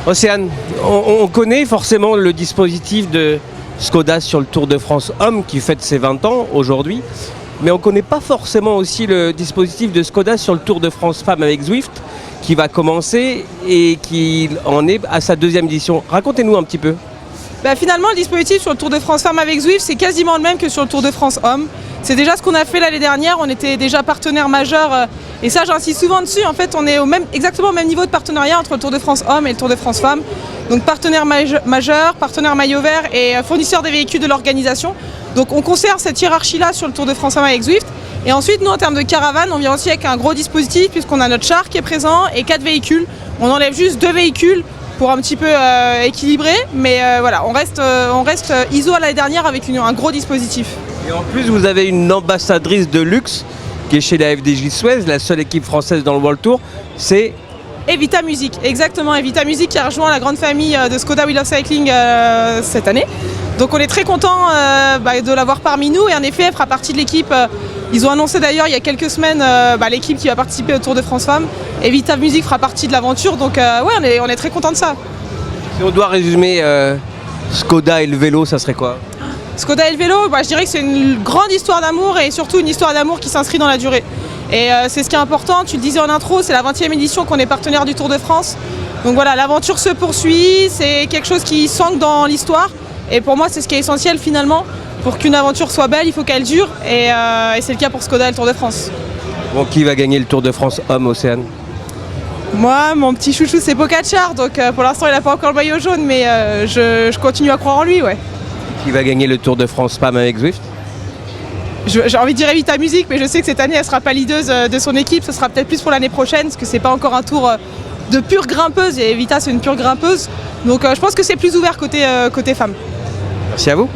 Océane, on connaît forcément le dispositif de Škoda sur le Tour de France Homme qui fête ses 20 ans aujourd'hui, mais on ne connaît pas forcément aussi le dispositif de Škoda sur le Tour de France Femmes avec Zwift qui va commencer et qui en est à sa deuxième édition. Racontez-nous un petit peu. Finalement, le dispositif sur le Tour de France Femmes avec Zwift, c'est quasiment le même que sur le Tour de France Hommes. C'est déjà ce qu'on a fait l'année dernière, on était déjà partenaire majeur et ça j'insiste souvent dessus, en fait on est exactement au même niveau de partenariat entre le Tour de France Hommes et le Tour de France Femmes. Donc partenaire majeur, partenaire maillot vert et fournisseur des véhicules de l'organisation. Donc on conserve cette hiérarchie-là sur le Tour de France Femmes avec Zwift. Et ensuite nous en termes de caravane, on vient aussi avec un gros dispositif puisqu'on a notre char qui est présent et 4 véhicules. On enlève juste 2 véhicules pour un petit peu équilibrer, mais voilà, on reste ISO à l'année dernière avec un gros dispositif. Et en plus, vous avez une ambassadrice de luxe qui est chez la FDJ Suez, la seule équipe française dans le World Tour, c'est Evita Music, exactement, Evita Music qui a rejoint la grande famille de Škoda We Love Cycling cette année. Donc on est très content de l'avoir parmi nous et en effet elle fera partie de l'équipe. Ils ont annoncé d'ailleurs il y a quelques semaines l'équipe qui va participer au Tour de France Femmes. Evita Music fera partie de l'aventure, donc ouais, on est très content de ça. Si on doit résumer Škoda et le vélo, ça serait quoi? Škoda et le vélo, je dirais que c'est une grande histoire d'amour et surtout une histoire d'amour qui s'inscrit dans la durée. Et c'est ce qui est important, tu le disais en intro, c'est la 20e édition qu'on est partenaire du Tour de France. Donc voilà, l'aventure se poursuit, c'est quelque chose qui s'ancre dans l'histoire. Et pour moi, c'est ce qui est essentiel finalement. Pour qu'une aventure soit belle, il faut qu'elle dure. Et c'est le cas pour Škoda et le Tour de France. Bon, qui va gagner le Tour de France Homme, Océane? Moi, mon petit chouchou, c'est Pogačar. Donc pour l'instant, il n'a pas encore le maillot jaune, mais je continue à croire en lui, ouais. Qui va gagner le Tour de France Femmes avec Zwift? J'ai envie de dire Evita Music, mais je sais que cette année, elle ne sera pas leader de son équipe. Ce sera peut-être plus pour l'année prochaine, parce que c'est pas encore un tour de pure grimpeuse. Et Evita, c'est une pure grimpeuse. Donc je pense que c'est plus ouvert côté femmes. Merci à vous.